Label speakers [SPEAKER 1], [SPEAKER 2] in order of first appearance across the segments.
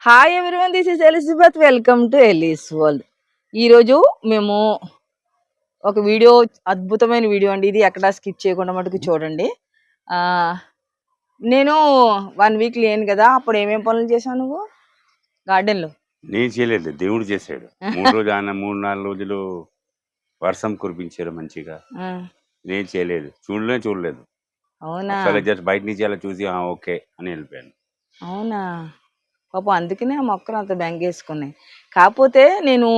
[SPEAKER 1] Hi everyone, this is Elizabeth. Welcome to Ellie's world. ఈరోజు మేము ఒక వీడియో, అద్భుతమైన వీడియో అండి ఇది. ఎక్కడ స్కిప్ చేయకుండా మటుకు చూడండి. నేను 1 వీక్ లేను కదా, అప్పుడు ఏమేం పనులు చేశావు నువ్వు గార్డెన్లో?
[SPEAKER 2] నేను చేయలేదు, దేవుడు చేశాడు. 3 రోజులు ఆయన 3-4 రోజులు వర్షం కురిపించారు మంచిగా. నేను చేయలేదు, చూడలేదు.
[SPEAKER 1] అవునా?
[SPEAKER 2] జస్ట్ బయట నుంచి అలా చూసి ఓకే అని వెళ్ళిపోయాను.
[SPEAKER 1] అవునా పాపం, అందుకనే ఆ మొక్కలు అంత బెంగేసుకున్నాయి. కాకపోతే నేను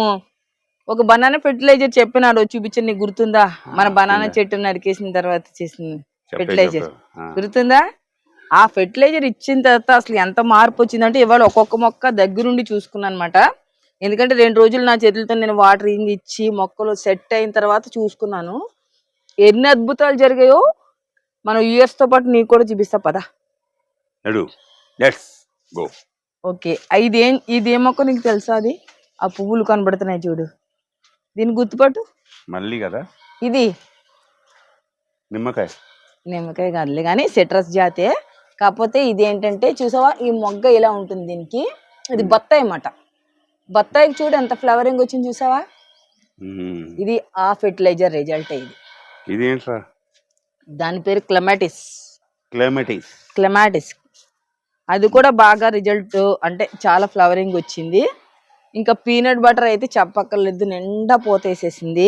[SPEAKER 1] ఒక బనానా ఫెర్టిలైజర్ చెప్పినాడు, చూపించండి. నీకు గుర్తుందా? మన బనానా చెట్టు నరికేసిన తర్వాత చేసిన ఫెర్టిలైజర్ గుర్తుందా? ఆ ఫెర్టిలైజర్ ఇచ్చిన తర్వాత అసలు ఎంత మార్పు వచ్చిందంటే, ఇవాళ ఒక్కొక్క మొక్క దగ్గరుండి చూసుకున్నాను అనమాట. ఎందుకంటే 2 రోజులు నా చేతులతో నేను వాటరింగ్ ఇచ్చి మొక్కలు సెట్ అయిన తర్వాత చూసుకున్నాను. ఎన్ని అద్భుతాలు జరిగాయో మనం యూఎస్ తో పాటు నీకు కూడా చూపిస్తా పదా. ఓకే, ఇదేం మొక్క నీకు తెలుసా? అది ఆ పువ్వులు కనబడుతున్నాయి చూడు, దీన్ని గుర్తుపట్టు.
[SPEAKER 2] మళ్ళీ కదా,
[SPEAKER 1] ఇది నిమ్మకాయ కాదులే కానీ సిట్రస్ జాతే. కాకపోతే ఇది ఏంటంటే చూసావా, ఈ మొగ్గ ఇలా ఉంటుంది దీనికి. ఇది బత్తాయి అన్నమాట. బత్తాయికి చూడు ఎంత ఫ్లవరింగ్ వచ్చింది చూసావా. ఇది ఆ ఫెర్టిలైజర్ రిజల్ట్.
[SPEAKER 2] ఇది
[SPEAKER 1] దాని పేరు క్లెమాటిస్. అది కూడా బాగా రిజల్ట్, అంటే చాలా ఫ్లవరింగ్ వచ్చింది. ఇంకా పీనట్ బటర్ అయితే చెప్పక్కర్లేదు, నిండా పోతేసేసింది.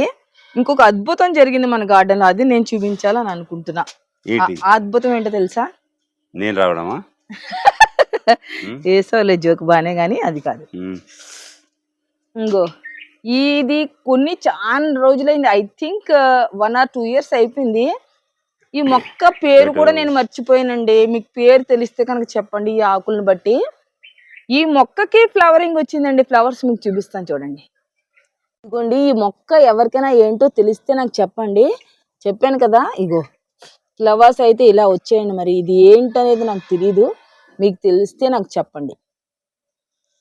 [SPEAKER 1] ఇంకొక అద్భుతం జరిగింది మన గార్డెన్ లో, అది నేను చూపించాలని అనుకుంటున్నా. అద్భుతం ఏంటో తెలుసా?
[SPEAKER 2] నేను రావడమా?
[SPEAKER 1] వేసోలే జోక్ బానే, గానీ అది కాదు. ఇంకో ఇది కొన్ని చాలా రోజులైంది, ఐ థింక్ 1 or 2 years అయిపోయింది. ఈ మొక్క పేరు కూడా నేను మర్చిపోయానండి. మీకు పేరు తెలిస్తే కనుక చెప్పండి. ఈ ఆకులను బట్టి ఈ మొక్కకి ఫ్లవరింగ్ వచ్చిందండి. ఫ్లవర్స్ మీకు చూపిస్తాను చూడండి. ఇదిగోండి, ఈ మొక్క ఎవరికైనా ఏంటో తెలిస్తే నాకు చెప్పండి. చెప్పాను కదా, ఇగో ఫ్లవర్స్ అయితే ఇలా వచ్చాయండి. మరి ఇది ఏంటనేది నాకు తెలీదు, మీకు తెలిస్తే నాకు చెప్పండి.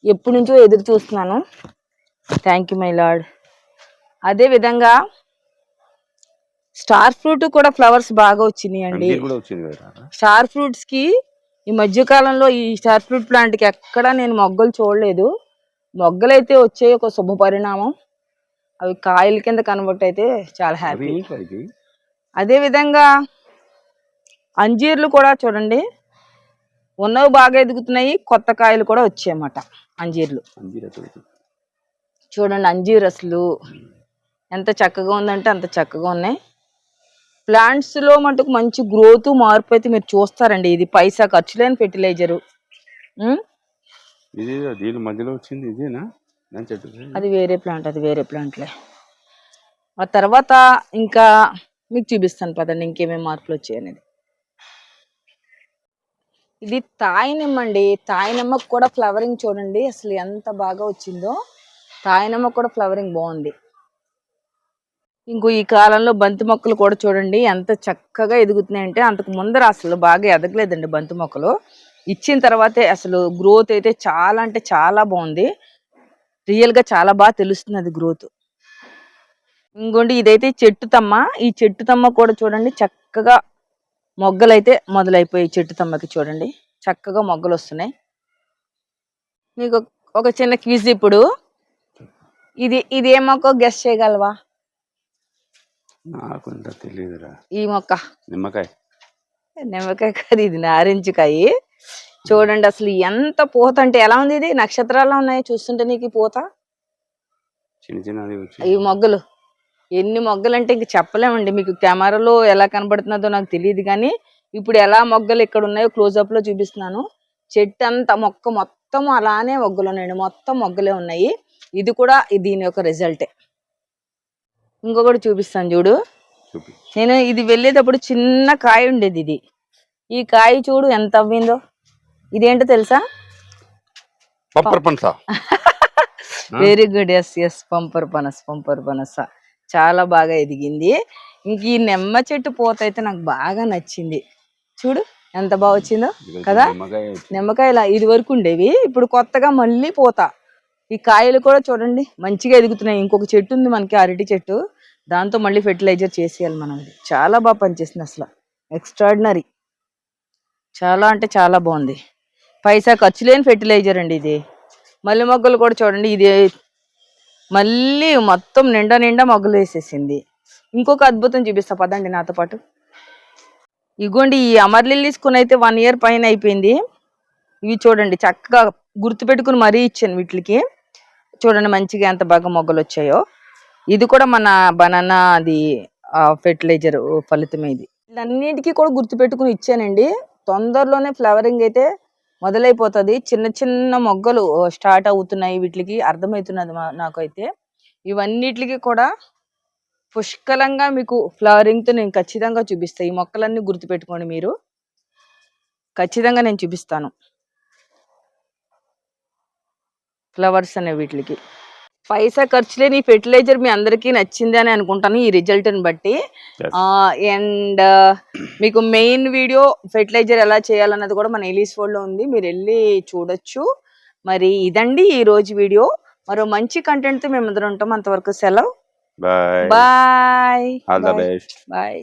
[SPEAKER 1] ఎప్పటి నుంచో ఎదురు చూస్తున్నాను. Thank you my lord. అదే విధంగా స్టార్ ఫ్రూట్ కూడా ఫ్లవర్స్ బాగా వచ్చినాయి అండి. స్టార్ ఫ్రూట్స్ కి ఈ మధ్య కాలంలో ఈ స్టార్ ఫ్రూట్ ప్లాంట్ కి ఎక్కడ నేను మొగ్గలు చూడలేదు. మొగ్గలు అయితే వచ్చాయి, ఒక శుభ పరిణామం. అవి కాయల కింద కన్వర్ట్ అయితే చాలా హ్యాపీ. అదే విధంగా అంజీర్లు కూడా చూడండి, ఉన్నవి బాగా ఎదుగుతున్నాయి, కొత్త కాయలు కూడా వచ్చాయన్నమాట. అంజీర్లు చూడండి, అంజీర్ అసలు ఎంత చక్కగా ఉందంటే అంత చక్కగా ఉన్నాయి. ప్లాంట్స్ లో మటుకు మంచి గ్రోత్, మార్పు అయితే మీరు చూస్తారండి. ఇది పైసా ఖర్చు లేని ఫెర్టిలైజరు. అది వేరే ప్లాంట్లే. ఆ తర్వాత ఇంకా మీకు చూపిస్తాను పదండి, ఇంకేమేమి మార్పులు వచ్చాయనేది. ఇది తాయినిమ్మ అండి. తాయినిమ్మకు కూడా ఫ్లవరింగ్ చూడండి అసలు ఎంత బాగా వచ్చిందో. తాయినిమ్మ కూడా ఫ్లవరింగ్ బాగుంది. ఇంకో ఈ కాలంలో బంతి మొక్కలు కూడా చూడండి ఎంత చక్కగా ఎదుగుతున్నాయంటే, అంతకు ముందర అసలు బాగా ఎదగలేదండి బంతి మొక్కలు. ఇచ్చిన తర్వాతే అసలు గ్రోత్ అయితే చాలా అంటే చాలా బాగుంది. రియల్గా చాలా బాగా తెలుస్తుంది గ్రోత్. ఇంకోండి, ఇదైతే చెట్టు తమ్మ. ఈ చెట్టు తమ్మ కూడా చూడండి చక్కగా మొగ్గలు అయితే మొదలైపోయి. చెట్టు తమ్మకి చూడండి చక్కగా మొగ్గలు వస్తున్నాయి. మీకు ఒక చిన్న క్విజ్. ఇప్పుడు ఇది ఏ మొక్క గెస్ చేయగలవా?
[SPEAKER 2] నాకు తెలియదురా.
[SPEAKER 1] ఈ మొక్క నిమ్మకాయ కాదు, ఇది నారింజకాయ. చూడండి అసలు ఎంత పూత అంటే ఎలా ఉంది. ఇది నక్షత్రాల్లో ఉన్నాయి చూస్తుంటే నీకు. పూత ఈ మొగ్గలు ఎన్ని మొగ్గలు అంటే ఇంక చెప్పలేమండి. మీకు కెమెరాలో ఎలా కనబడుతున్నదో నాకు తెలియదు, కానీ ఇప్పుడు ఎలా మొగ్గలు ఇక్కడ ఉన్నాయో క్లోజప్ లో చూపిస్తున్నాను. చెట్టు అంతా మొక్క మొత్తం అలానే మొగ్గలు ఉన్నాయండి, మొత్తం మొగ్గలే ఉన్నాయి. ఇది కూడా దీని యొక్క రిజల్టే. ఇంకొకటి చూపిస్తాను చూడు. నేను ఇది వెళ్ళేటప్పుడు చిన్న కాయ ఉండేది. ఇది ఈ కాయ చూడు ఎంత అవ్విందో. ఇదేంటో తెలుసా? Very good. ఎస్ పంపర్ పనస చాలా బాగా ఎదిగింది. ఇంక ఈ నిమ్మ చెట్టు పూత అయితే నాకు బాగా నచ్చింది. చూడు ఎంత బాగా వచ్చిందో కదా. నిమ్మకాయలు ఇది వరకు ఉండేవి, ఇప్పుడు కొత్తగా మళ్ళీ పూత. ఈ కాయలు కూడా చూడండి మంచిగా ఎదుగుతున్నాయి. ఇంకొక చెట్టు ఉంది మనకి, అరటి చెట్టు. దాంతో మళ్ళీ ఫెర్టిలైజర్ చేసేయాలి మనం. ఇది చాలా బాగా పనిచేస్తుంది అసలు, ఎక్స్ట్రాడినరీ. చాలా అంటే చాలా బాగుంది. పైసా ఖర్చు లేని ఫెర్టిలైజర్ అండి ఇది. మల్లె మొగ్గలు కూడా చూడండి, ఇది మళ్ళీ మొత్తం నిండా నిండా మొగ్గలు వేసేసింది. ఇంకొక అద్భుతం చూపిస్తా పదండి నాతో పాటు. ఇగోండి ఈ అమర్ లిల్లీస్ కొని అయితే 1 year పైన అయిపోయింది. ఇవి చూడండి చక్కగా గుర్తు పెట్టుకుని మరీ ఇచ్చాను వీటికి. చూడండి మంచిగా ఎంత బాగా మొగ్గలు వచ్చాయో. ఇది కూడా మన బనానా అది ఫెర్టిలైజర్ ఫలితమే ఇది. ఇవన్నిటికీ కూడా గుర్తు పెట్టుకుని ఇచ్చానండి. తొందరలోనే ఫ్లవరింగ్ అయితే మొదలైపోతుంది. చిన్న చిన్న మొగ్గలు స్టార్ట్ అవుతున్నాయి, వీటికి అర్థమవుతున్నది నాకైతే. ఇవన్నిటికి కూడా పుష్కలంగా మీకు ఫ్లవరింగ్తో నేను ఖచ్చితంగా చూపిస్తాను. ఈ మొక్కలన్నీ గుర్తుపెట్టుకోండి మీరు, ఖచ్చితంగా నేను చూపిస్తాను ఫ్లవర్స్ అనే వీటికి. పైసా ఖర్చు లేని ఈ ఫెర్టిలైజర్ మీ అందరికీ నచ్చింది అని అనుకుంటాను ఈ రిజల్ట్ని బట్టి. అండ్ మీకు మెయిన్ వీడియో ఫెర్టిలైజర్ ఎలా చేయాలన్నది కూడా మన ఎలీస్ వరల్డ్ లో ఉంది, మీరు వెళ్ళి చూడొచ్చు. మరి ఇదండి ఈ రోజు వీడియో. మరో మంచి కంటెంట్తో మేము అందరం ఉంటాం. అంతవరకు సెలవు.
[SPEAKER 2] Bye.
[SPEAKER 1] Bye.
[SPEAKER 2] All the best.
[SPEAKER 1] Bye.